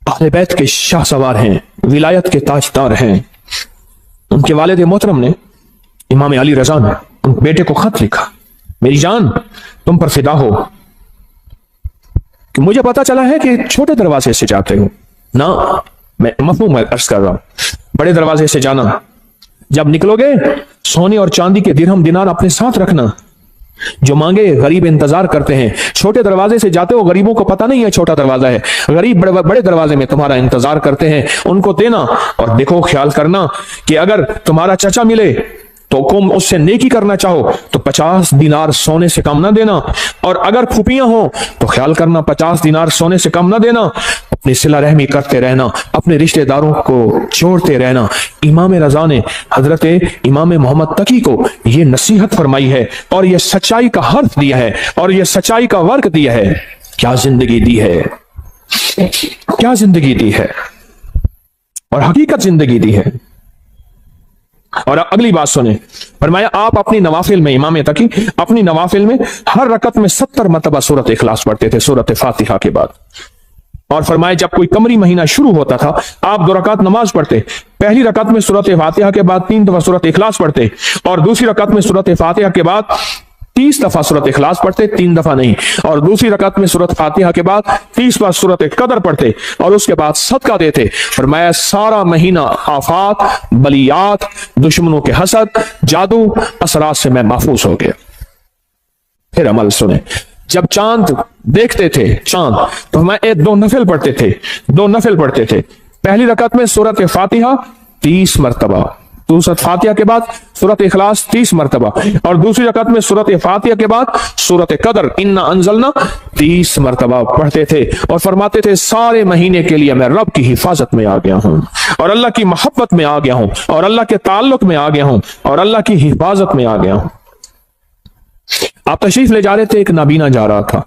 अहले बैत के शाह सवार हैं, विलायत के ताजदार हैं। उनके वालिद मोहतरम ने, इमाम अली रजा ने उन बेटे को खत लिखा, मेरी जान तुम पर फिदा हो कि मुझे पता चला है कि छोटे दरवाजे से जाते हो ना, मैं मफहूम अर्ज कर रहा हूं, बड़े दरवाजे से जाना। जब निकलोगे सोने और चांदी के दिरहम दिनार अपने साथ रखना, जो मांगे गरीब इंतजार करते हैं। छोटे दरवाजे से जाते हो, गरीबों को पता नहीं है छोटा दरवाजा है, गरीब बड़े दरवाजे में तुम्हारा इंतजार करते हैं, उनको देना। और देखो, ख्याल करना कि अगर तुम्हारा चचा मिले तो तुम उससे नेकी करना चाहो तो 50 दिनार सोने से कम ना देना, और अगर फूफियां हो तो ख्याल करना 50 दिनार सोने से कम ना देना। अपनी सिला रहमी करते रहना, अपने रिश्तेदारों को जोड़ते रहना। इमाम रजा ने हजरत इमाम मोहम्मद तकी को यह नसीहत फरमाई है और यह सच्चाई का हर्फ दिया है और यह सच्चाई का वर्क दिया है। क्या जिंदगी दी है, क्या जिंदगी दी है, और हकीकत जिंदगी दी है। और अगली बात सुने, फरमाया आप अपनी नवाफिल में, इमाम तकी अपनी नवाफिल में हर रकत में 70 मरतबा सूरत इखलास पढ़ते थे, सूरत फातिहा के बाद। और फरमाया जब कोई कमरी महीना शुरू होता था, आप 2 रकात नमाज पढ़ते, पहली रकत में सूरत फातिहा के बाद 3 दफा सूरत इखलास पढ़ते, और दूसरी रकत में सूरत फातिहा के बाद 30 दफा सूरत इखलास पढ़ते, 3 दफा नहीं, और दूसरी रकत में सूरत फातिहा के बाद 30 बार सूरत कदर पढ़ते, और उसके बाद सदका देते। फरमाया सारा महीना आफात, बलियात, दुश्मनों के हसद, जादू, असरात से मैं महफूज हो गया। फिर अमल सुने, जब चांद देखते थे चांद, तो मैं 2 नफिल पढ़ते थे, 2 नफिल पढ़ते थे। पहली रकत में सूरत फातिहा 30 मरतबा, सूरत फातिहा के बाद सूरत इखलास 30 मरतबा, और दूसरी रकत में सूरत फातिहा के बाद सूरत कदर इन्ना अंजलना 30 मरतबा पढ़ते थे। और फरमाते थे सारे महीने के लिए मैं रब की हिफाजत में आ गया हूं, और अल्लाह की मोहब्बत में आ गया हूं, और अल्लाह के ताल्लुक में आ गया हूं, और अल्लाह की हिफाजत में आ गया हूं। आप तशरीफ ले जा रहे थे, एक नाबीना जा रहा था,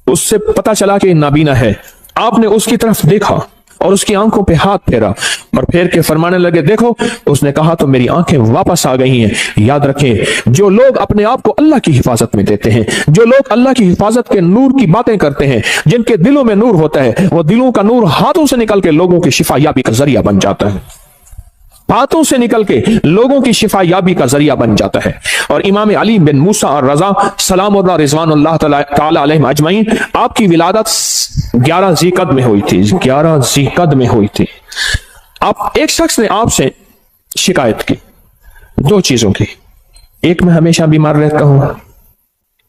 उससे पता चला कि नाबीना है। आपने उसकी तरफ देखा और उसकी आंखों पे हाथ फेरा, और फेर के फरमाने लगे देखो, उसने कहा तो मेरी आंखें वापस आ गई हैं। याद रखें, जो लोग अपने आप को अल्लाह की हिफाजत में देते हैं, जो लोग अल्लाह की हिफाजत के नूर की बातें करते हैं, जिनके दिलों में नूर होता है, वो दिलों का नूर हाथों से निकल के लोगों की शिफा याबी का जरिया बन जाता है, हाथों से निकल के लोगों की शिफा याबी का जरिया बन जाता है। और इमाम अली बिन मूसा और रजा सलामुल्लाह रिजवानुल्लाह तआला अलैहिम अजमईन, आपकी विलादत 11 ज़ीक़द में हुई थी, 11 ज़ीक़द में हुई थी। आप एक शख्स ने आपसे शिकायत की 2 चीजों की, एक मैं हमेशा बीमार रहता हूं,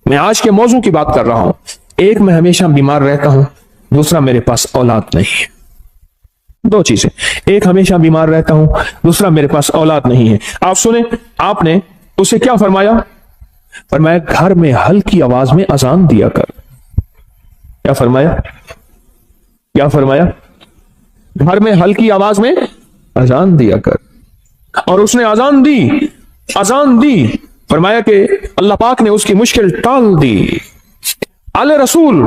मैं आज के मौजू की बात कर रहा हूं, एक मैं हमेशा बीमार रहता हूं, दूसरा मेरे पास औलाद नहीं है। 2 चीजें, एक हमेशा बीमार रहता हूं, दूसरा मेरे पास औलाद नहीं है। आप सुने, आपने उसे क्या फरमाया? फरमाया घर में हल्की आवाज में अजान दिया कर। क्या फरमाया? क्या फरमाया? घर में हल्की आवाज में अजान दिया कर। और उसने अजान दी, अजान दी। फरमाया कि अल्लाह पाक ने उसकी मुश्किल टाल दी। आले रसूल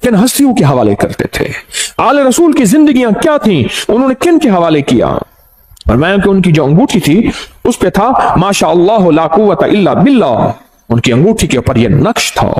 किन हस्तियों के हवाले करते थे, आले रसूल की जिंदगियां क्या थी, उन्होंने किन के हवाले किया? फरमाया कि उनकी जो अंगूठी थी उस पे था माशा अल्लाह ला कुव्वता इल्ला बिल्लाह, उनकी अंगूठी के ऊपर यह नक्श था।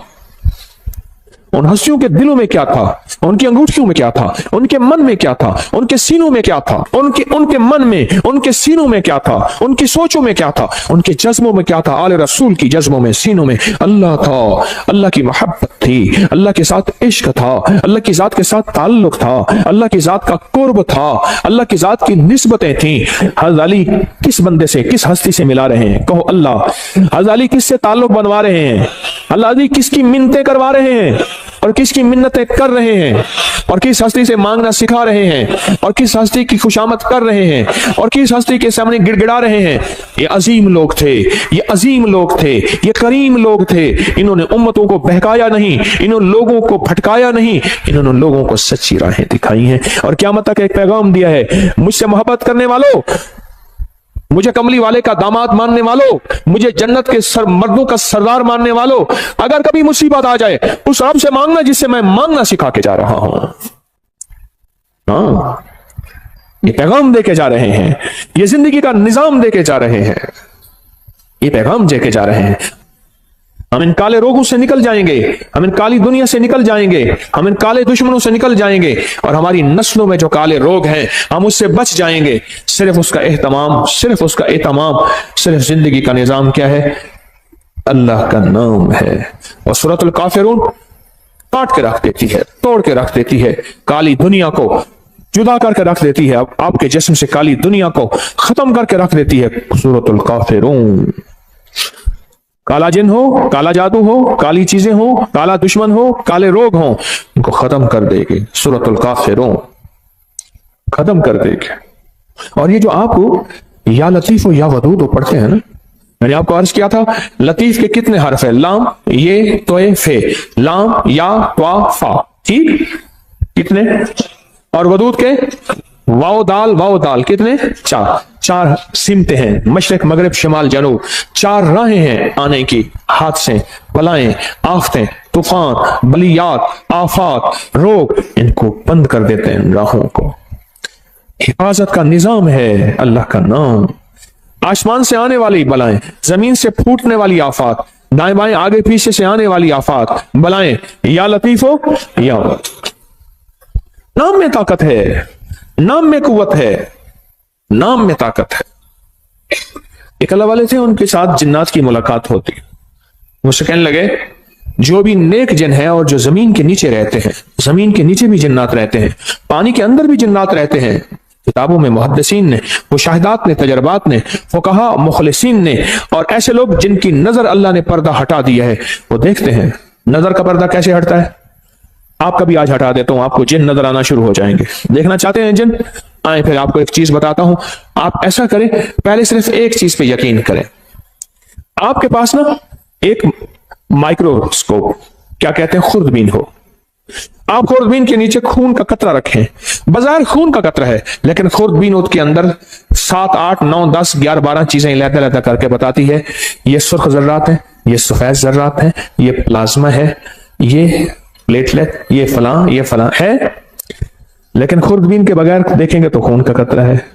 उन हस्तियों के दिलों में क्या था, उनकी अंगूठियों में क्या था, उनके मन में क्या था, उनके सीनों में क्या था, उनके मन में, उनके सीनों में क्या था, उनकी सोचों में क्या था, उनके जज्बों में क्या था। आले रसूल की जज्बों में, सीनों में अल्लाह था, अल्लाह की मोहब्बत थी, अल्लाह के साथ इश्क था, अल्लाह की जात के साथ ताल्लुक था, अल्लाह की जात का कुर्ब था, अल्लाह की जात की निस्बतें थी। हज़रत अली किस बंदे से, किस हस्ती से मिला रहे हैं? कहो अल्लाह। हज़रत अली किससे ताल्लुक बनवा रहे हैं? हज़रत अली किसकी मिन्नतें करवा रहे हैं और किसकी मिन्नतें कर रहे हैं, और किस हस्ती से मांगना सिखा रहे हैं, और किस हस्ती की खुशामद कर रहे हैं, और किस हस्ती के सामने गिड़गिड़ा रहे हैं? ये अजीम लोग थे, ये अजीम लोग थे, ये करीम लोग थे। इन्होंने उम्मतों को बहकाया नहीं, इन्होंने लोगों को भटकाया नहीं, इन्होंने लोगों को सच्ची राहें दिखाई हैं और क़यामत तक एक पैगाम दिया है। मुझसे मोहब्बत करने वालों, मुझे कमली वाले का दामाद मानने वालों, मुझे जन्नत के मर्दों का सरदार मानने वालों, अगर कभी मुसीबत आ जाए उस रब से मांगना जिससे मैं मांगना सिखा के जा रहा हूं। हाँ, ये पैगाम दे के जा रहे हैं, ये जिंदगी का निजाम दे के जा रहे हैं, ये पैगाम दे के जा रहे हैं। हम इन काले रोगों से निकल जाएंगे, हम इन काली दुनिया से निकल जाएंगे, हम इन काले दुश्मनों से निकल जाएंगे और हमारी नस्लों में जो काले रोग हैं हम उससे बच जाएंगे। सिर्फ उसका एहतमाम, सिर्फ उसका एहतमाम, सिर्फ जिंदगी का निजाम क्या है? अल्लाह का नाम है। और सूरतुल काफिरून काट के रख देती है, तोड़ के रख देती है, काली दुनिया को जुदा करके रख देती है, आपके जिस्म से काली दुनिया को खत्म करके रख देती है। सूरतुल काफिरून। काला जिन हो, काला जादू हो, काली चीजें हो, काला दुश्मन हो, काले रोग हो, इनको खत्म कर देगी सूरतुल काफिरून, खत्म कर देगी। और ये जो आप या लतीफ हो या वदूद हो पढ़ते हैं ना, मैंने आपको अर्ज किया था लतीफ के कितने हर्फ है? लाम, ये, तोए, फे, लाम, या, त्वा, फा, ठीक, कितने? और वदूद के वाओ दाल कितने? चार। चार सिमते हैं, मशरक मगरिब शिमाल जनूब, चार राहें हैं आने की, हादसे, बलाएं, आफतें, तूफान, बलियात, आफात, रोग, इनको बंद कर देते हैं राहों को। हिफाजत का निजाम है अल्लाह का नाम। आसमान से आने वाली बलाएं, जमीन से फूटने वाली आफात, दाएं बाएं आगे पीछे से आने वाली आफात, बलाएं, या लतीफ हो या नाम में ताकत है, नाम में कुव्वत है, नाम में ताकत है। एक अल्लाह वाले थे, उनके साथ जिन्नात की मुलाकात होती, मुझसे कहने लगे जो भी नेक जिन है और जो जमीन के नीचे रहते हैं, जमीन के नीचे भी जिन्नात रहते हैं, पानी के अंदर भी जिन्नात रहते हैं, किताबों में मुहद्दिसीन ने, मुशाहिदात ने, तजर्बात ने, फुकहा मुखलिसीन ने, और ऐसे लोग जिनकी नजर अल्लाह ने पर्दा हटा दिया है, वो देखते हैं नजर का पर्दा कैसे हटता है। आपका भी आज हटा देता हूं, आपको जिन नजर आना शुरू हो जाएंगे। देखना चाहते हैं जिन? आए, फिर आपको एक चीज बताता हूं। आप ऐसा करें, पहले सिर्फ एक चीज पे यकीन करें। आपके पास ना एक माइक्रोस्कोप, क्या कहते हैं, खुर्दबीन हो, आप खुर्दबीन के नीचे खून का कतरा रखें, बाजार खून का कतरा है, लेकिन खुर्दबीन के अंदर 7, 8, 9, 10, 11, 12 चीजें लहदा लहदा करके बताती है। ये सुर्ख जर्रात है, ये सफेद जर्रात है, ये प्लाज्मा है, ये प्लेटलेट, ये फलां है, लेकिन खुर्दबीन के बगैर देखेंगे तो खून का कतरा है।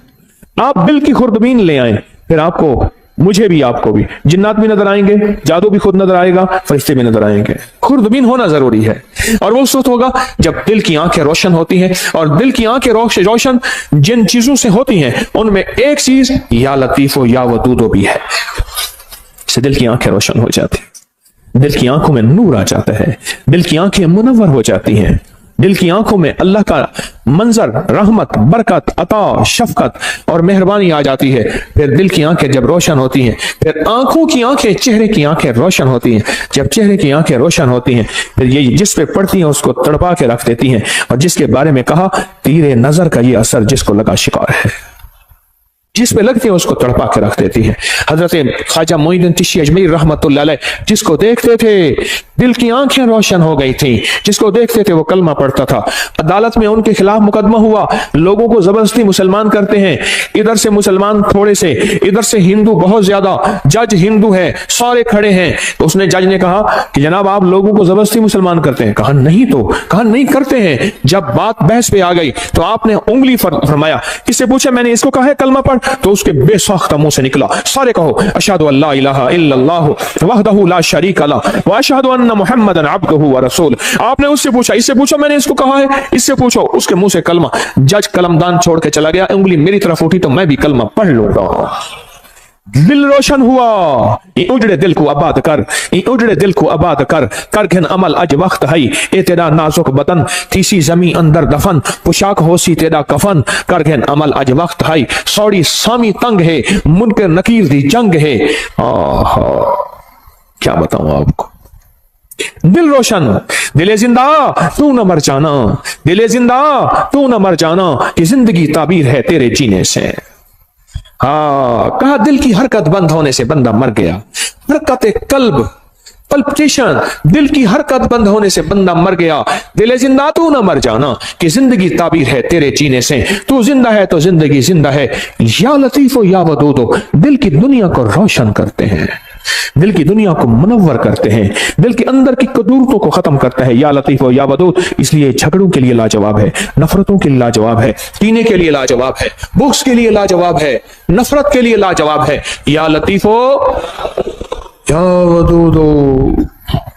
आप दिल की खुर्दबीन ले आए, फिर आपको, मुझे भी, आपको भी जिन्नात भी नजर आएंगे, जादू भी खुद नजर आएगा, फरिश्ते भी नजर आएंगे। खुर्दबीन होना जरूरी है। और वो उस वक्त होगा जब दिल की आंखें रोशन होती हैं, और दिल की आंखें रोशन जिन चीजों से होती हैं उनमें एक चीज या लतीफो या वदूदो भी है। से दिल की आंखें रोशन हो जाती हैं, दिल की आंखों में नूर आ जाता है, दिल की आंखें मुनव्वर हो जाती हैं, दिल की आंखों में अल्लाह का मंजर, रहमत, बरकत, अता, शफकत और मेहरबानी आ जाती है। फिर दिल की आंखें जब रोशन होती हैं, फिर आंखों की आंखें, चेहरे की आंखें रोशन होती हैं। जब चेहरे की आंखें रोशन होती हैं, फिर ये जिस पे पड़ती हैं उसको तड़पा के रख देती हैं। और जिसके बारे में कहा, तीरे नजर का ये असर जिसको लगा शिकार है, जिस पे लगती है उसको तड़पा के रख देती है। हजरत ख्वाजा मोइनुद्दीन चिश्ती अजमेरी रहमतुल्लाह अलैह, जिसको देखते थे दिल की आंखें रोशन हो गई थी, जिसको देखते थे वो कलमा पढ़ता था। अदालत में उनके खिलाफ मुकदमा हुआ, लोगों को जबरदस्ती मुसलमान करते हैं, इधर से मुसलमान थोड़े से, इधर से हिंदू बहुत ज्यादा, जज हिंदू है, सारे खड़े हैं। तो उसने, जज ने कहा कि जनाब आप लोगों को जबरदस्ती मुसलमान करते हैं। कहा नहीं, तो कहा नहीं करते हैं। जब बात बहस पे आ गई तो आपने उंगली फरमाया, किससे पूछा, मैंने इसको कहा है कलमा पढ़, तो उसके बेसाख्ता मुंह से निकला, सारे कहो अशहदु अल्ला इलाहा इल्लल्लाह वहदहु ला शरीका लह व अशहदु अन्ना मुहम्मदन अब्दुहु व रसूल। आपने उससे पूछा, इससे पूछो मैंने इसको कहा है, इससे पूछो, उसके मुंह से कलमा। जज कलमदान छोड़ के चला गया, उंगली मेरी तरफ उठी तो मैं भी कलमा पढ़ लूंगा। दिल रोशन हुआ, ये उजड़े दिल को आबाद कर, ये उजड़े दिल को आबाद कर, कर घन अमल अज वक्त है, ए तेरा नाजुक बदन थीसी जमी अंदर दफन, पोशाक होसी तेरा कफन, कर घन अमल अज वक्त है, सौड़ी सामी तंग है, मुनकर नकीर दी जंग है। क्या बताऊं आपको, दिल रोशन, दिले जिंदा तू न मर जाना, दिले जिंदा तू न मर जाना, कि जिंदगी ताबीर है तेरे जीने से। कहा दिल की हरकत बंद होने से बंदा मर गया। हरकत कल्ब, पल्पिटेशन, दिल की हरकत बंद होने से बंदा मर गया। दिले जिंदा तू न मर जाना, कि जिंदगी ताबीर है तेरे जीने से। तू जिंदा है तो जिंदगी जिंदा है, या लतीफो या वदूदो, दिल की दुनिया को रोशन करते हैं, दिल की दुनिया को मुनव्वर करते हैं, दिल के अंदर की कदूरतों को खत्म करता है। या लतीफो या वदूद, इसलिए झगड़ों के लिए लाजवाब है, नफरतों के लिए लाजवाब है, कीने के लिए लाजवाब है, बुग़्ज़ के लिए लाजवाब है, नफरत के लिए लाजवाब है। या लतीफो या वदूदो,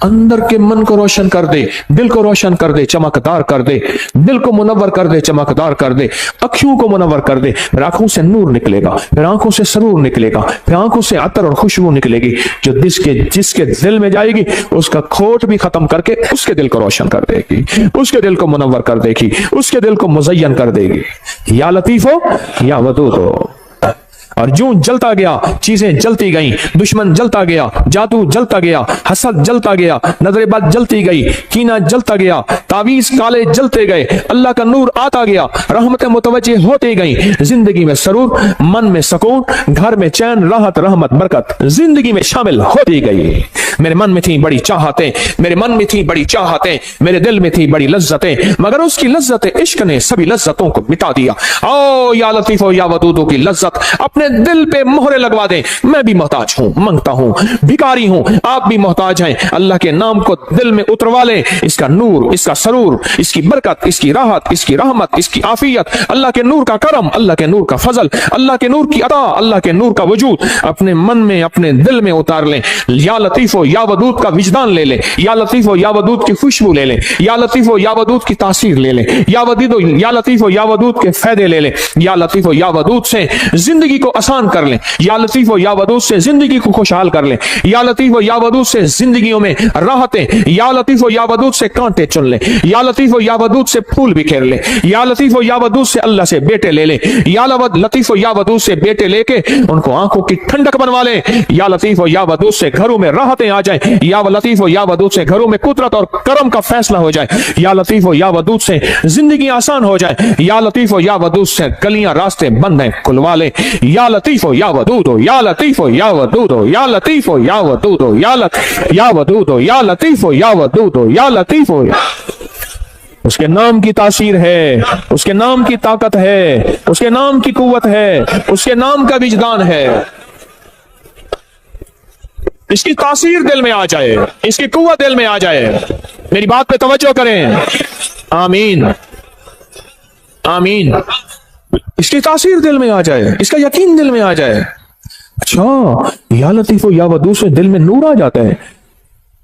अंदर के मन को रोशन कर दे, दिल को रोशन कर दे, चमकदार कर दे, दिल को मुनव्वर कर दे, चमकदार कर दे, अखियों को मुनव्वर कर दे, फिर आंखों से नूर निकलेगा, फिर आंखों से सरूर निकलेगा, फिर आंखों से अतर और खुशबू निकलेगी, जो जिसके दिल में जाएगी उसका खोट भी खत्म करके उसके दिल को रोशन कर देगी, उसके दिल को मुनव्वर कर देगी, उसके दिल को मुज़य्यन कर देगी। या लतीफो या वदूदो। और जो जलता गया, चीजें जलती गईं, दुश्मन जलता गया, जादू जलता गया, हसद जलता गया, नजरेबाज जलती गई, कीना जलता गया, तावीज काले जलते गए, अल्लाह का नूर आता गया, रहमतें मुतवज्जे होती गई, जिंदगी में सरूर, मन में सुकून, घर में चैन, राहत, रहमत, बरकत जिंदगी में शामिल होती गई। मेरे मन में थी बड़ी चाहतें, मेरे मन में थी बड़ी चाहतें, मेरे दिल में थी बड़ी लज्जतें, मगर उसकी लज्जत इश्क ने सभी लज्जतों को मिटा दिया। ओ या लतीफो या वदूदो की लज्जत अपने दिल पे मोहरे लगवा दें। मैं भी मोहताज हूं, मांगता हूं, भिखारी हूं, आप भी मोहताज हैं। अल्लाह के नाम को दिल में उतरवा लें, इसका नूर, इसका सरूर, इसकी बरकत, इसकी राहत, इसकी रहमत, इसकी आफियत, अल्लाह के नूर का करम, अल्लाह के नूर का फजल, अल्लाह के नूर की अता, अल्लाह के नूर का वजूद अपने मन में, अपने दिल में उतार लें। या लतीफो या वदूद का विजदान ले लें, या लतीफो या वदूद की खुशबू ले लें, या लतीफो या वदूद की तासीर ले लें, या लतीफो या वदूद के फायदे ले लें, या लतीफो या वदूद से जिंदगी को आसान कर लें, या लतीफो या वदूद से जिंदगी को खुशहाल कर लें, या लतीफो या वदूद से जिंदगियों में राहतें, या लतीफो या वदूद से कांटे चुन लें, या लतीफो या वदूद से फूल बिखेर लें, या लतीफो या वदूद से अल्लाह से बेटे ले लें, या लतीफो या वदूद से बेटे लेके उनको आंखों की ठंडक बनवा लें, या लतीफो या वदूद से घरों में राहतें आ जाए, या लतीफो या वदूद से घरों में कुदरत और करम का फैसला हो जाए, या लतीफो या वदूद से जिंदगी आसान हो जाए, या लतीफो या वदूद से गलियां रास्ते बंद हैं खुलवा ले। या लतीफो या वदूदो, या लतीफो या वदूदो, या लतीफो या वदूदो, या वदूदो, या लतीफो या वदूदो, या लतीफो। उसके नाम की तासीर है, उसके नाम की ताकत है, उसके नाम की कुव्वत है, उसके नाम का विजदान है। इसकी तासीर दिल में आ जाए, इसकी कुव्वत दिल में आ जाए। मेरी बात पे तवज्जो करें। आमीन आमीन। इसकी तासीर दिल में आ जाए, इसका यकीन दिल में आ जाए। अच्छा, या लतीफो या वदूद से दिल में नूर आ जाता है,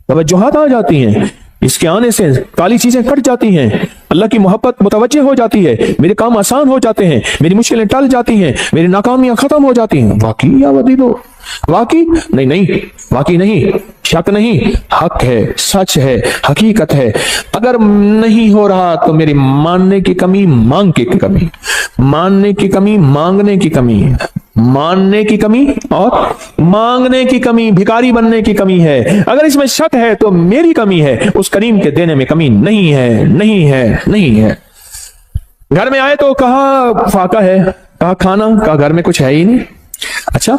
तवज्जुहात आ जाती हैं, इसके आने से काली चीजें कट जाती हैं, अल्लाह की मोहब्बत मुतवज्जे हो जाती है, मेरे काम आसान हो जाते हैं, मेरी मुश्किलें टल जाती हैं, मेरी नाकामियां खत्म हो जाती हैं। वाकई या वदीदो, वाकई नहीं, वाकई नहीं, शक नहीं, हक है, सच है, हकीकत है। अगर नहीं हो रहा तो मेरी मानने की कमी, मांग की कमी, मानने की कमी, मांगने की कमी, मानने की कमी और मांगने की कमी, भिखारी बनने की कमी है। अगर इसमें शक है तो मेरी कमी है, उस करीम के देने में कमी नहीं है, नहीं है, नहीं है। घर में आए तो कहा फाका है, कहा खाना, कहा घर में कुछ है ही नहीं। अच्छा,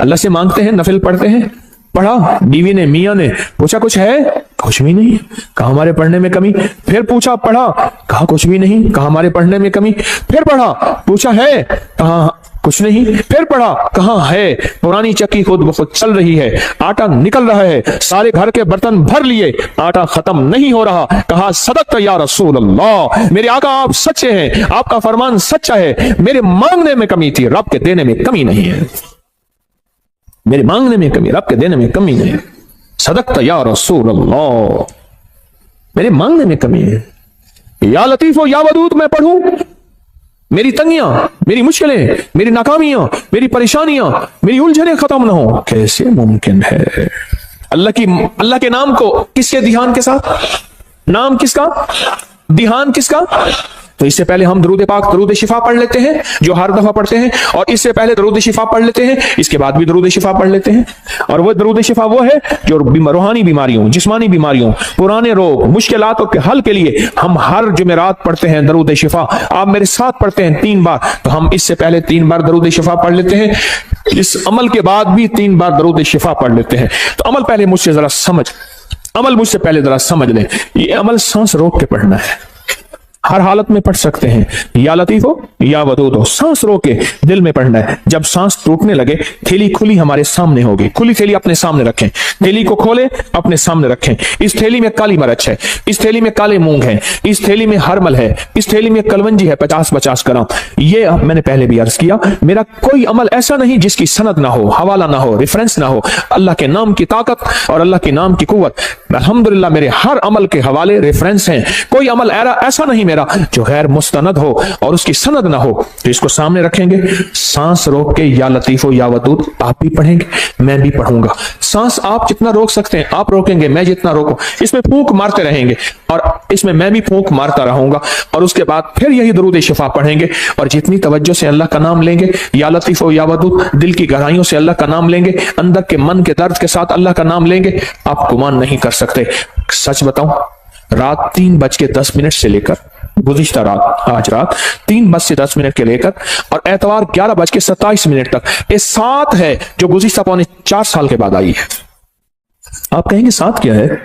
अल्लाह से मांगते हैं, नफिल पढ़ते हैं, पढ़ा, बीवी ने, मियां ने पूछा कुछ है, कुछ भी नहीं, कहा हमारे पढ़ने में कमी। फिर पूछा, पढ़ा, कहा कुछ भी नहीं, कहा हमारे पढ़ने में कमी। फिर पढ़ा, पूछा है, कहा कुछ नहीं। फिर पढ़ा, कहा है, पुरानी चक्की खुद ब खुद चल रही है, आटा निकल रहा है, सारे घर के बर्तन भर लिए, आटा खत्म नहीं हो रहा। कहा सदक़्त या रसूल अल्लाह, मेरे आका आप सच्चे हैं, आपका फरमान सच्चा है, मेरे मांगने में कमी थी, रब के देने में कमी नहीं है। मेरे मांगने में कमी, रब के देने में कमी नहीं है। सदक़्त या रसूल अल्लाह, मेरे मांगने में कमी है। या लतीफो या वदूद मैं पढ़ूं, मेरी तंगियां, मेरी मुश्किलें, मेरी नाकामियां, मेरी परेशानियां, मेरी उलझनें खत्म ना हो, कैसे मुमकिन है? अल्लाह के नाम को किसके ध्यान के साथ, नाम किसका, ध्यान किसका? तो इससे पहले हम दरूद पाक, दरूद शिफा पढ़ लेते हैं, जो हर दफा पढ़ते हैं, और इससे पहले दरूद शिफा पढ़ लेते हैं, इसके बाद भी दरूद शिफा पढ़ लेते हैं। और वो दरूद शिफा वो है जो रूहानी बीमारियों, जिस्मानी बीमारियों, पुराने रोग, मुश्किलातों के हल के लिए हम हर जुमेरात पढ़ते हैं दरूद शिफा। आप मेरे साथ पढ़ते हैं 3 बार, तो हम इससे पहले 3 बार दरूद शिफा पढ़ लेते हैं, इस अमल के बाद भी 3 बार दरूद शिफा पढ़ लेते हैं। तो अमल पहले मुझसे जरा समझ, अमल मुझसे पहले जरा समझ लें। ये अमल सांस रोक के पढ़ना है, हर हालत में पढ़ सकते हैं, या लतीफ हो या वदूद हो। सांस रोक के दिल में पढ़ना है। जब सांस टूटने लगे थैली खुली हमारे सामने होगी, खुली थैली अपने सामने रखें, थैली को खोले अपने सामने रखें। इस थैली में काली मिर्च है, इस थैली में काले मूंग है, इस थैली में हरमल है, इस थैली में कलवंजी है 50-50 ग्राम। ये मैंने पहले भी अर्ज किया, मेरा कोई अमल ऐसा नहीं जिसकी सनद ना हो, हवाला ना हो, रेफरेंस ना हो। अल्लाह के नाम की ताकत और अल्लाह के नाम की कुव्वत, अल्हम्दुलिल्लाह मेरे हर अमल के हवाले रेफरेंस हैं। कोई अमल ऐसा नहीं मेरा जो गैर मुस्तनद हो और उसकी सनद ना हो। तो इसको सामने रखेंगे, सांस रोक के या लतीफ हो या वदूद आप भी पढ़ेंगे, मैं भी पढ़ूंगा। सांस आप जितना रोक सकते हैं आप रोकेंगे, मैं जितना रोकूं। इसमें फूंक मारते रहेंगे और इसमें मैं भी फूंक मारता रहूंगा, और उसके बाद फिर यही दरूद शिफा पढ़ेंगे। और जितनी तवज्जो से अल्लाह का नाम लेंगे, या लतीफ हो या वदूद, दिल की गहराइयों से अल्लाह का नाम लेंगे, अंदर के मन के दर्द के साथ अल्लाह का नाम लेंगे, आप गुमान नहीं कर सकते। सच बताऊं, रात 3:10 से लेकर गुज़िश्ता रात, आज रात 3:10 के लेकर और एतवार 11:27 तक, ये 7 है जो गुज़िश्ता पौने 4 साल के बाद आई है। आप कहेंगे साथ क्या है?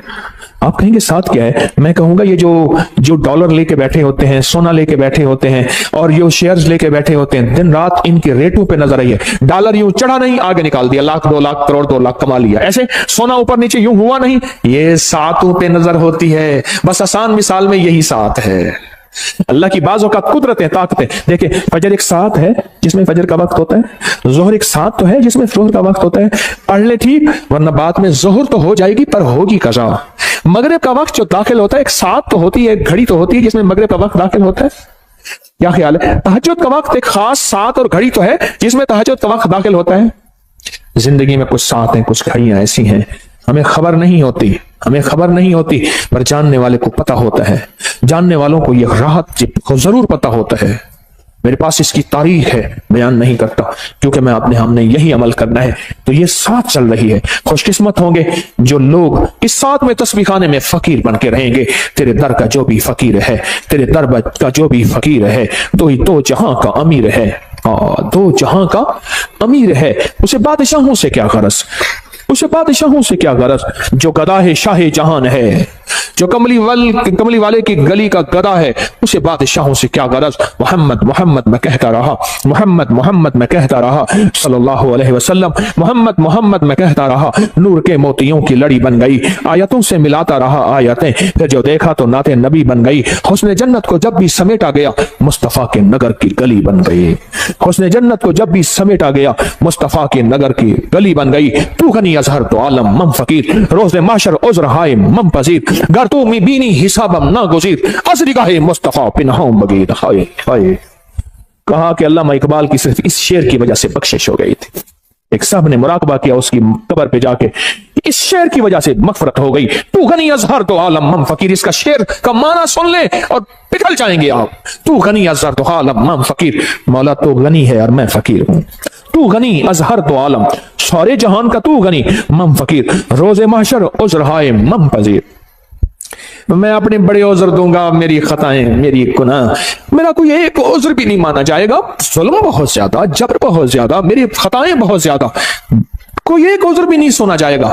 आप कहेंगे साथ क्या है? मैं कहूंगा ये जो डॉलर लेके बैठे होते हैं, सोना लेके बैठे होते हैं और जो शेयर्स लेके बैठे होते हैं, दिन रात इनके रेटों पे नजर आई है। डॉलर यूं चढ़ा नहीं, आगे निकाल दिया, लाख 2 लाख करोड़ 2 लाख कमा लिया। ऐसे सोना ऊपर नीचे यूं हुआ नहीं, ये सातों पे नजर होती है। बस आसान मिसाल में यही साथ है। अल्लाह की बाज़ों का कुदरतें ताकतें देखिए। फजर एक साथ है जिसमें फजर का वक्त होता है, जोहर एक साथ तो है जिसमें जोहर का वक्त होता है। पढ़ ले ठीक, वरना बाद में जोहर तो हो जाएगी पर होगी कज़ा। मगरिब का वक्त जो दाखिल होता है, एक साथ तो होती है, घड़ी तो होती है जिसमें मगरिब का वक्त दाखिल होता है। क्या ख्याल है? तहज्जुद का वक्त एक खास साथ और घड़ी तो है जिसमें तहज्जुद का वक्त दाखिल होता है। जिंदगी में कुछ साथ हैं, कुछ घड़ियां ऐसी हैं हमें खबर नहीं होती, हमें खबर नहीं होती, पर जानने वाले को पता होता है। जानने वालों को यह राहत जरूर पता होता है। मेरे पास इसकी तारीख है, बयान नहीं करता क्योंकि मैं अपने हमने यही अमल करना है। तो ये साथ चल रही है। खुशकिस्मत होंगे जो लोग इस साथ में तस्बीह खाने में फकीर बन के रहेंगे। तेरे दर का जो भी फकीर है, तेरे दर का जो भी फकीर है, तो ही दो जहां का अमीर है। दो जहां का अमीर है, उसे बादशाहों से क्या गरज, उसे बादशाहों से क्या गरज। जो गदा है शाह जहान है, जो कमली वाले की गली का गदा है, उसे बादशाहों से क्या गरज। मोहम्मद मोहम्मद मैं कहता रहा, मोहम्मद मोहम्मद मैं कहता रहा, सल्लल्लाहु अलैहि वसल्लम मोहम्मद मोहम्मद मैं कहता रहा। नूर के मोतियों की लड़ी बन गई, आयतों से मिलाता रहा आयतें, फिर जो देखा तो नाते नबी बन गई। हुस्न जन्नत को जब भी समेटा गया, मुस्तफा के नगर की गली बन गई। हुस्न जन्नत को जब भी समेटा गया, मुस्तफा के नगर की गली बन गई। तू गनी अजहर तो आलम मम फकीर, रोज़े माशर उज़्र हाय मम पजीर। गर तू मी बीनी हिसाबम ना गुज़ीर, असरी गाहे मुस्तफा पिनहां बगीर। हाय हाय। कहा कि अल्लामा इकबाल की सिर्फ इस शेर की वजह से बख्शिश हो गई थी। एक साहब ने मुराकबा किया उसकी कब्र पे जाके, इस शेर की वजह से मगफरत हो गई। तू गनी अजहर तो आलम मम फकीर, इसका शेर का माना सुन ले और पिघल जाएंगे आप। तू गनी अजहर तो आलम मम फकीर, मौला तो गनी है और मैं फकीर हूं। तू गनी अजहर तो आलम, सारे जहान का तू गनी, मम फकीर। रोज़े महशर उज़्र हाय मम पजीर। मैं अपने बड़े उज़्र दूंगा, मेरी खताएं मेरी गुनाह, मेरा कोई एक उज़्र भी नहीं माना जाएगा। जुल्म बहुत ज्यादा, जबर बहुत ज्यादा, मेरी खताएं बहुत ज्यादा, कोई एक उज़्र भी नहीं सुना जाएगा।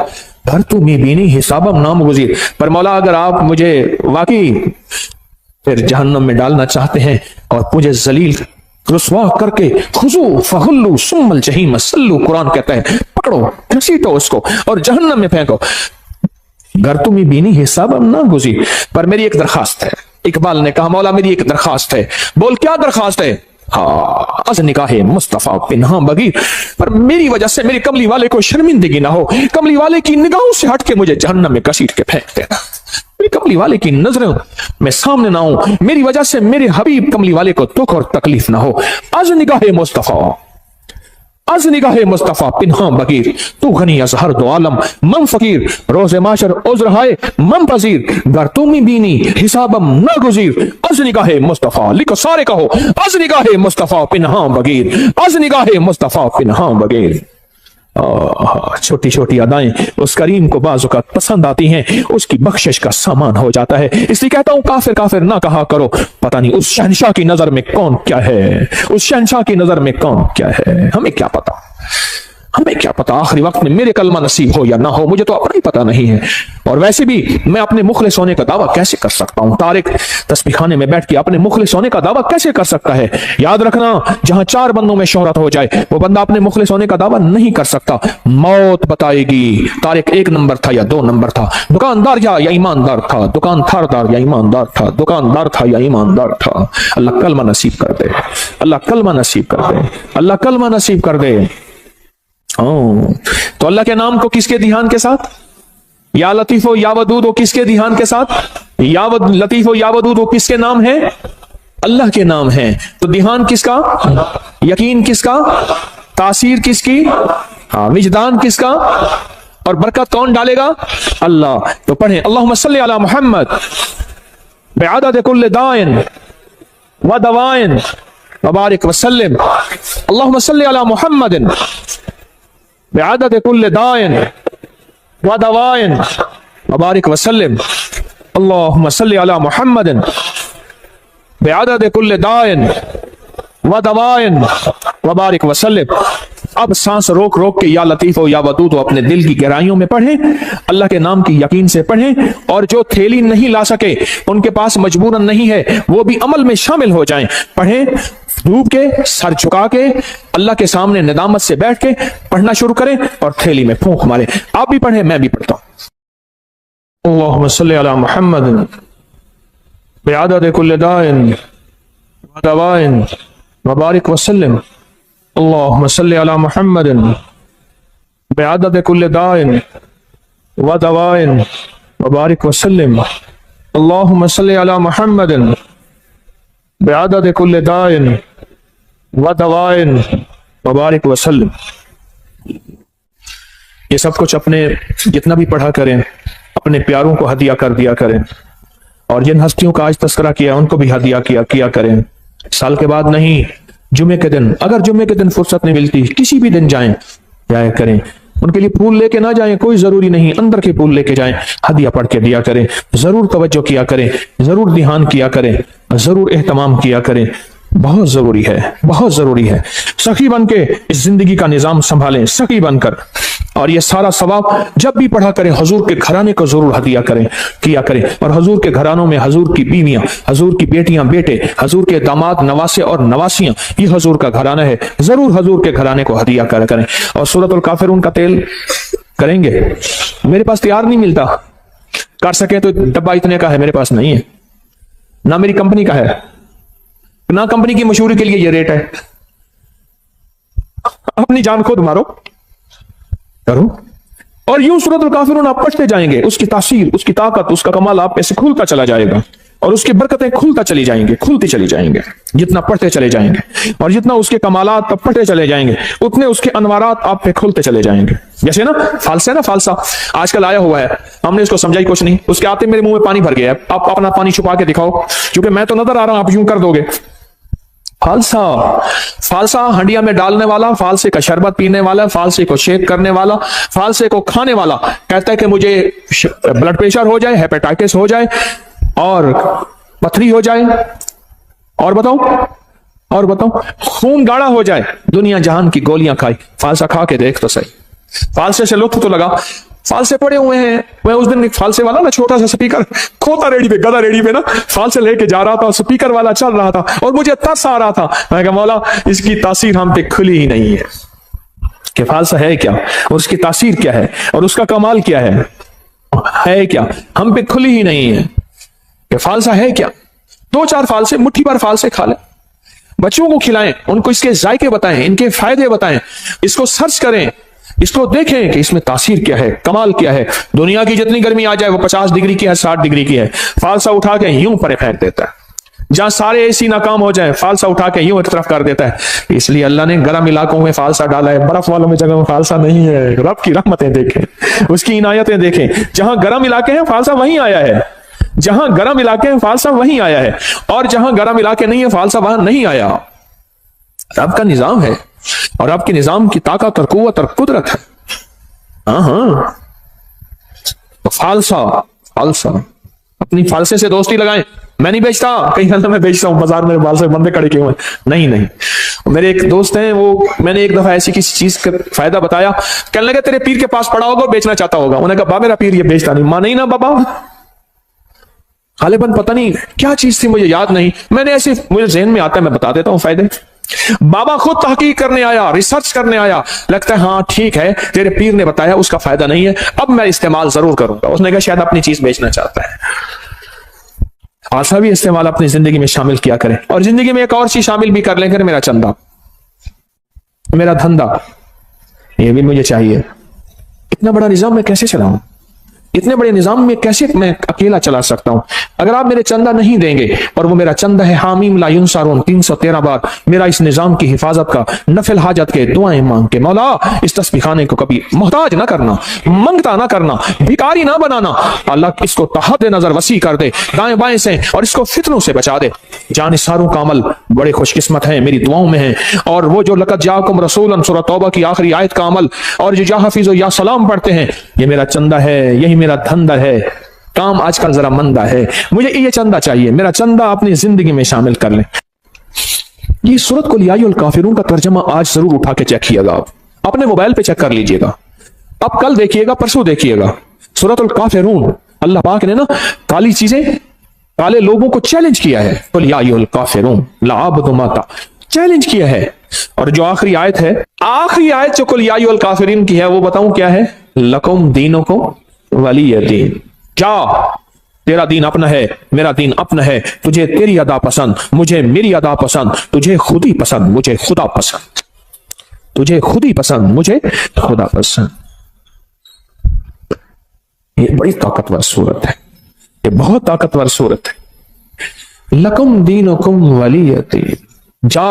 पर तू मी बीनी हिसाबम नाम गुज़ीर। पर मौला अगर आप मुझे वाकई फिर जहन्नम में डालना चाहते हैं और मुझे जलील रुस्वा करके, खुजू फहुल्लू सुम्मल जहीम सल्लू, कुरान कहता है, पकड़ो घसीटो उसको और जहन्नम में फेंको। घर तुम्हें बीनी हिसाब अब ना गुजी। पर मेरी एक दरखास्त है। इकबाल ने कहा, मौला मेरी एक दरखास्त है। बोल क्या दरखास्त है? हाँ, अज निकाहे मुस्तफा पिन्हा बगीर, पर मेरी वजह से मेरे कमली वाले को शर्मिंदगी ना हो। कमली वाले की निगाहों से हट के मुझे जहन्नम में घसीट के फेंक देना। मेरे कमली वाले की नजरों में सामने ना हो, मेरी वजह से मेरे हबीब कमली वाले को दुख और तकलीफ ना हो। अज निगाहे मुस्तफा, अज निगाहे मुस्तफा पिन्हा बगीर, तू गनी अजहर दो आलम मम फकीर। रोज़े माशर उज़्र हाय मम पजीर, गर तुम बीनी हिसाबम ना गुज़ीर। अज निगाहे मुस्तफा, लिखो सारे कहो, अज निगाहे मुस्तफा पिन्हा बगीर, अज निगाहे मुस्तफा पिन्हा बगीर। छोटी छोटी अदाएं उस करीम को बाज़ पसंद आती हैं, उसकी बख्शिश का सामान हो जाता है। इसलिए कहता हूं, काफिर काफिर ना कहा करो, पता नहीं उस शहंशाह की नजर में कौन क्या है, उस शहंशाह की नजर में कौन क्या है, हमें क्या पता। हमें क्या पता आखिरी वक्त में मेरे कलमा नसीब हो या ना हो, मुझे तो अपना ही पता नहीं है। और वैसे भी मैं अपने मुखलिस होने का दावा कैसे कर सकता हूं? तारिक तस्बीह खाने में बैठ के अपने मुखलिस होने का दावा कैसे कर सकता है? याद रखना, जहां 4 बंदों में शोहरत हो जाए वो बंदा अपने मुखलिस होने का दावा नहीं कर सकता। मौत बताएगी तारिक 1 नंबर था या 2 नंबर था, दुकानदार या ईमानदार था, दुकानदार या ईमानदार था, दुकानदार था या ईमानदार था। अल्लाह कलमा नसीब कर दे, अल्लाह कलमा नसीब कर दे, अल्लाह कलमा नसीब कर दे। तो अल्लाह के नाम को किसके ध्यान के साथ? या लतीफो या वदूद हो किसके ध्यान के साथ? या लतीफो या वदूद हो किसके नाम है? अल्लाह के नाम है। तो ध्यान किसका? यकीन किसका? तासीर किसकी? विजदान किसका? और बरकत कौन डालेगा? अल्लाह। तो पढ़े अल्लाहुम्मा सल्ली अला मुहम्मद बिअदद कुल्ल दाइन व दवाइन व बारिक वसल्लिम। अल्लाहुम्मा सल्ली अला मुहम्मदिन बिअदद कुल्ल दाइन व दवाइन व बारिक वसल्लिम। अल्लाहुम्मा सल्ली अला मुहम्मदिन बिअदद कुल्ल दाइन व दवाइन व बारिक वसल्लिम। अब सांस रोक रोक के या लतीफ हो या वदूद हो अपने दिल की गहराइयों में पढ़ें, अल्लाह के नाम की यकीन से पढ़ें। और जो थैली नहीं ला सके, उनके पास मजबूरन नहीं है, वो भी अमल में शामिल हो जाएं। पढ़ें, डूब के, सर झुका के, अल्लाह के सामने निदामत से बैठ के पढ़ना शुरू करें और थैली में फूंक मारें। आप भी पढ़ें, मैं भी पढ़ता हूं। अल्लाहुम्मा सल्ली अला मुहम्मद बिअदद कुल्ल दाइन व दवाइन व बारिक वसल्लिम। अल्लाहुम्मा सल्ली अला मुहम्मदिन बिअदद कुल्ल दाइन व दवाइन व बारिक वसल्लिम। अल्लाहुम्मा सल्ली अला मुहम्मदिन बिअदद कुल्ल दाइन व दवाइन व बारिक वसल्लिम। ये सब कुछ अपने जितना भी पढ़ा करें, अपने प्यारों को हदिया कर दिया करें। और जिन हस्तियों का आज तस्करा किया उनको भी हदिया किया करें। साल के बाद नहीं, जुमे के दिन, अगर जुमे के दिन फुर्सत नहीं मिलती, किसी भी दिन जाया करें। उनके लिए फूल लेके ना जाएं, कोई जरूरी नहीं, अंदर के फूल लेके जाएं, हदिया पढ़ के दिया करें। जरूर तवज्जो किया करें, जरूर ध्यान किया करें, जरूर एहतमाम किया करें। बहुत जरूरी है, बहुत जरूरी है। सखी बन के इस जिंदगी का निजाम संभालें, सखी बनकर। और ये सारा सवाब जब भी पढ़ा करें, हजूर के घराने को जरूर हदिया किया करें। और हजूर के घरानों में हजूर की बीवियां, हजूर की बेटियां, बेटे, हजूर के दामाद, नवासे और नवासियां, ये हजूर का घराना है। जरूर हजूर के घराने को हदिया करें। और सूरतुल काफिरून का तेल करेंगे। मेरे पास तैयार नहीं मिलता, कर सके तो डब्बा इतने का है, मेरे पास नहीं है, ना मेरी कंपनी का है, ना कंपनी की मशहूरी के लिए ये रेट है। अपनी जान खुद मारो, करो। और यूं सूरतुल काफिरून आप पढ़ते जाएंगे, उसकी तासीर, उसकी ताकत, उसका कमाल आप पे से खुलता चला जाएगा। और उसकी बरकतें खुलती चली जाएंगे जितना पढ़ते चले जाएंगे। और जितना उसके कमालात आप पढ़ते चले जाएंगे, उतने उसके अनवारात आप पे खुलते चले जाएंगे। जैसे ना फालसा आजकल आया हुआ है, हमने इसको समझा ही कुछ नहीं, उसके आते मेरे मुंह में पानी भर गया है। आप अपना पानी छुपा के दिखाओ, क्योंकि मैं तो नजर आ रहा हूं, आप यूं कर दोगे। फालसा हंडिया में डालने वाला, फालसे का शरबत पीने वाला, फालसे को शेक करने वाला, फालसे को खाने वाला कहता है कि मुझे ब्लड प्रेशर हो जाए, हेपेटाइटिस हो जाए और पथरी हो जाए, और बताओ खून गाढ़ा हो जाए, दुनिया जहान की गोलियां खाई। फालसा खा के देख तो सही, फालसे से लुत्फ तो लगा। फालसे पड़े हुए हैं। मैं उस दिन एक फालसे वाला ना, छोटा सा स्पीकर खोता रेडी पे, गदा रेडी पे ना, फालसे लेके जा रहा था, स्पीकर वाला चल रहा था और मुझे तरस आ रहा था। मैं कहा मौला, इसकी तासीर हम पे खुली ही नहीं है कि फालसा है क्या और उसकी तासीर क्या है और उसका कमाल क्या है क्या, हम पे खुली ही नहीं है कि फालसा है क्या। 2-4 फालसे, मुट्ठी भर फालसे खा ले, बच्चों को खिलाएं, उनको इसके जायके बताएं, इनके फायदे बताएं, इसको सर्च करें, इसको देखें कि इसमें तासीर क्या है, कमाल क्या है। दुनिया की जितनी गर्मी आ जाए वो 50 डिग्री की है, 60 डिग्री की है, फालसा उठा के यूं परे फेंक देता है। जहां सारे एसी नाकाम हो जाए, फालसा उठा के यूं एक तरफ कर देता है। इसलिए अल्लाह ने गर्म इलाकों में फालसा डाला है, बर्फ वालों में जगह में फालसा नहीं है। रब की रहमतें देखें, उसकी इनायतें देखें। जहां गर्म इलाके हैं फालसा वहीं आया है, जहां गर्म इलाके हैं फालसा वहीं आया है, और जहां गर्म इलाके नहीं है फालसा वहां नहीं आया। रब का निजाम है और आपके निजाम की ताकत और कुव्वत और कुदरत है। हाँ, तो फालसा اپنی فالسے سے دوستی لگائیں. میں نہیں بیچتا, کہیں نہ میں بیچتا ہوں, بازار میں بال سے بندے کھڑے کیے ہوئے. نہیں. میرے ایک دوست ہیں, وہ میں نے ایک دفعہ ایسی کسی چیز کا فائدہ بتایا, کہنے لگے تیرے پیر کے پاس پڑا ہوگا, بیچنا چاہتا ہوگا. انہوں نے کہا با میرا پیر یہ بیچتا نہیں. ماں نہیں نا بابا, غالباً پتہ نہیں کیا چیز تھی, مجھے یاد نہیں. میں نے ایسے, مجھے ذہن میں آتا ہے میں بتا دیتا ہوں فائدے. بابا خود تحقیق کرنے آیا, ریسرچ کرنے آیا, لگتا ہے ہاں ٹھیک ہے تیرے پیر نے بتایا اس کا فائدہ نہیں ہے, اب میں استعمال ضرور کروں گا. اس نے کہا شاید اپنی چیز بیچنا چاہتا ہے. ایسا بھی استعمال اپنی زندگی میں شامل کیا کریں, اور زندگی میں ایک اور چیز شامل بھی کر لیں کریں, میرا چندہ, میرا دھندا, یہ بھی مجھے چاہیے. اتنا بڑا نظام میں کیسے چلاؤں, اتنے بڑے نظام میں کیسے میں اکیلا چلا سکتا ہوں؟ اگر آپ میرے چندہ نہیں دیں گے, اور وہ میرا چندہ ہے حامیم لا ینصرون 313 بار میرا اس نظام کی حفاظت کا, نفل حاجت کے دعائیں مانگ کے, مولا اس تسبیح خانے کو کبھی محتاج نہ کرنا, منگتا نہ کرنا, بھکاری نہ بنانا. اللہ اس کو تحت نظر وسیع کر دے دائیں بائیں سے, اور اس کو فتنوں سے بچا دے. جانثاروں کا عمل بڑے خوش قسمت ہیں, میری دعاؤں میں ہیں. اور وہ جو لقد جاءکم رسول سورۃ توبہ کی آخری آیت کا عمل, اور جو یا حفیظ و یا سلام پڑھتے ہیں, یہ میرا چندہ ہے, یہی میرا دھندا ہے. کام آج کل ذرا مندہ ہے, مجھے یہ چندہ چاہیے, میرا چندہ اپنی زندگی میں شامل کر لیں. یہ سورت قل یا ایھا الکافرون کا ترجمہ آج ضرور اٹھا کے چیک کیے گا, آپ اپنے موبائل پہ چیک کر لیجئے گا, اب کل دیکھیے گا, پرسوں دیکھیے گا. سورت الکافرون, اللہ پاک نے نا کالی چیزیں, کالے لوگوں کو چیلنج کیا ہے. قل یا ایھا الکافرون لا اعبد ما چیلنج کیا ہے. اور جو آخری آیت ہے, آخری آیت جو قل یا ایھا الکافرین کی ہے, وہ بتاؤں کیا ہے؟ لکم دینکم ولی دین. جا, تیرا دین اپنا ہے, میرا دین اپنا ہے. تجھے تیری ادا پسند, مجھے میری ادا پسند. تجھے خود ہی پسند, مجھے خدا پسند. تجھے خود ہی پسند, مجھے خدا پسند. یہ بڑی طاقتور صورت ہے, یہ بہت طاقتور صورت ہے. لکم دینکم ولی دین. جا,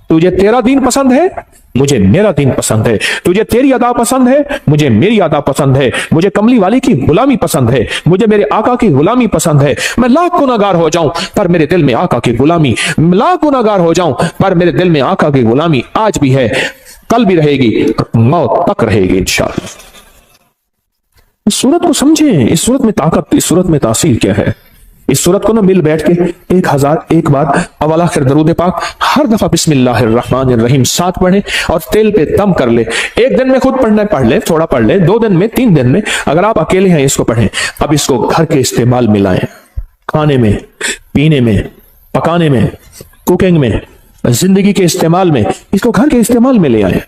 تجھے تیرا دین پسند ہے, مجھے میرا دین پسند ہے. تجھے تیری ادا پسند ہے, مجھے میری ادا پسند ہے. مجھے کملی والی کی غلامی پسند ہے, مجھے میرے آقا کی غلامی پسند ہے. میں لاکھ گناہگار ہو جاؤں پر میرے دل میں آقا کی غلامی, لاکھ گناہگار ہو جاؤں پر میرے دل میں آقا کی غلامی آج بھی ہے, کل بھی رہے گی, موت تک رہے گی انشاءاللہ. اس صورت کو سمجھیں, اس صورت میں طاقت, اس صورت میں تاثیر کیا ہے. اس صورت کو نہ مل بیٹھ کے 1001 بار اول آخر درود پاک ہر دفعہ بسم اللہ الرحمن الرحیم 7 پڑھیں, اور تیل پہ دم کر لے. ایک دن میں خود پڑھنا پڑھ لے, تھوڑا پڑھ لے, 2 دن میں, 3 دن میں, اگر آپ اکیلے ہیں اس کو پڑھیں. اب اس کو گھر کے استعمال میں لائیں, کھانے میں, پینے میں, پکانے میں, کوکنگ میں, زندگی کے استعمال میں, اس کو گھر کے استعمال میں لے آئیں.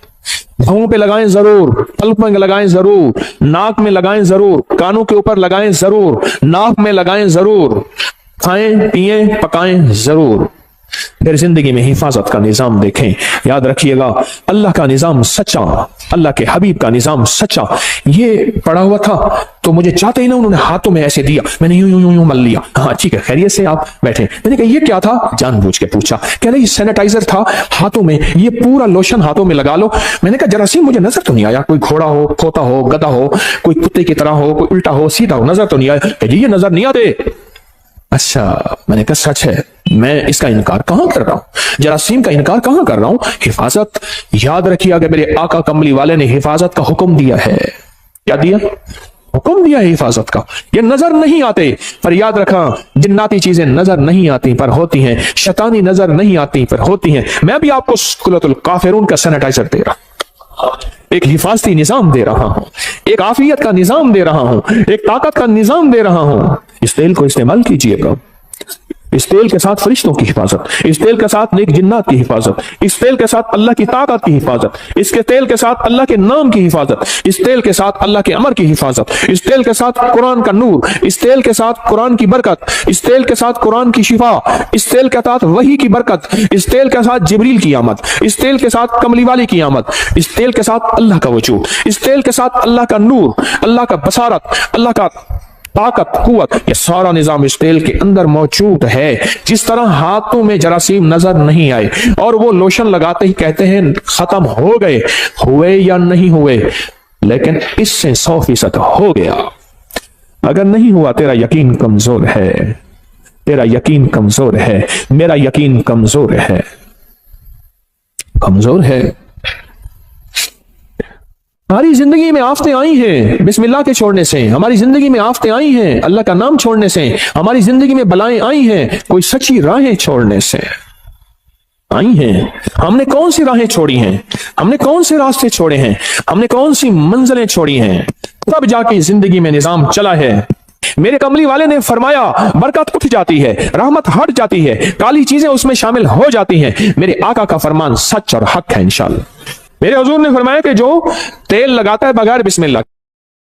بھاؤں پہ لگائیں ضرور, پلک میں لگائیں ضرور, ناک میں لگائیں ضرور, کانوں کے اوپر لگائیں ضرور, ناک میں لگائیں ضرور, کھائیں پیئیں پکائیں ضرور. پھر زندگی میں حفاظت کا نظام دیکھیں. یاد رکھیے گا, اللہ کا نظام سچا, اللہ کے حبیب کا نظام سچا. یہ پڑا ہوا تھا تو مجھے چاہتے ہی نا انہوں نے ہاتھوں میں ایسے دیا, میں نے یوں مل لیا. ہاں ٹھیک ہے, خیریت سے آپ بیٹھے. میں نے کہا یہ کیا تھا, جان بوجھ کے پوچھا. کہہ رہے یہ سینیٹائزر تھا ہاتھوں میں, یہ پورا لوشن ہاتھوں میں لگا لو. میں نے کہا جراثیم مجھے نظر تو نہیں آیا, کوئی گھوڑا ہو, کھوتا ہو, گدھا ہو, کوئی کتے کی طرح ہو, کوئی الٹا ہو, سیدھا ہو, نظر تو نہیں آیا. کہ جی یہ نظر نہیں آتے. اچھا, میں نے کہا سچ ہے, میں اس کا انکار کہاں کر رہا ہوں, جراثیم کا انکار کہاں کر رہا ہوں. حفاظت یاد رکھیے, اگر میرے آقا کملی والے نے حفاظت کا حکم دیا ہے, کیا دیا, حکم دیا ہے حفاظت کا. یہ نظر نہیں آتے, پر یاد رکھا جناتی چیزیں نظر نہیں آتی پر ہوتی ہیں, شیطانی نظر نہیں آتی پر ہوتی ہیں. میں بھی آپ کو سورۃ الکافرون کا سینیٹائزر دے رہا ہوں, ایک حفاظتی نظام دے رہا ہوں, ایک عافیت کا نظام دے رہا ہوں, ایک طاقت کا نظام دے رہا ہوں. اس تیل کو استعمال کیجئے گا. اس تیل کے ساتھ فرشتوں کی حفاظت, اس تیل کے ساتھ نیک جنات کی حفاظت, اس تیل کے ساتھ اللہ کی طاقت کی حفاظت, اس کے تیل کے ساتھ اللہ کے نام کی حفاظت, اس تیل کے ساتھ اللہ کے امر کی حفاظت, اس تیل کے ساتھ قرآن کا نور, اس تیل کے ساتھ قرآن کی برکت, اس تیل کے ساتھ قرآن کی شفا, اس تیل کے ساتھ وحی کی برکت, اس تیل کے ساتھ جبریل کی آمد, اس تیل کے ساتھ کملی والی کی آمد, اس تیل کے ساتھ اللہ کا وجود, اس تیل کے ساتھ اللہ کا نور, اللہ کا بصارت, اللہ کا طاقت, قوت, یہ سارا نظام اس تیل کے اندر موجود ہے. جس طرح ہاتھوں میں جراثیم نظر نہیں آئے اور وہ لوشن لگاتے ہی کہتے ہیں ختم ہو گئے, ہوئے یا نہیں ہوئے, لیکن اس سے 100% ہو گیا. اگر نہیں ہوا تیرا یقین کمزور ہے, تیرا یقین کمزور ہے, میرا یقین کمزور ہے, کمزور ہے. ہماری زندگی میں آفتیں آئی ہیں بسم اللہ کے چھوڑنے سے، ہماری زندگی میں آفتیں آئی ہیں اللہ کا نام چھوڑنے سے، ہماری زندگی میں بلائیں آئی ہیں کوئی سچی راہیں چھوڑنے سے آئی ہیں۔ ہم نے کون سی راہیں چھوڑی ہیں، ہم نے کون سے راستے چھوڑے ہیں، ہم نے کون سی منزلیں چھوڑی ہیں، تب جا کے زندگی میں نظام چلا ہے۔ میرے کملی والے نے فرمایا برکت اٹھ جاتی ہے، رحمت ہٹ جاتی ہے، کالی چیزیں اس میں شامل ہو جاتی ہیں۔ میرے آقا کا فرمان سچ اور حق ہے انشاءاللہ۔ میرے حضور نے فرمایا کہ جو تیل لگاتا ہے بغیر بسم اللہ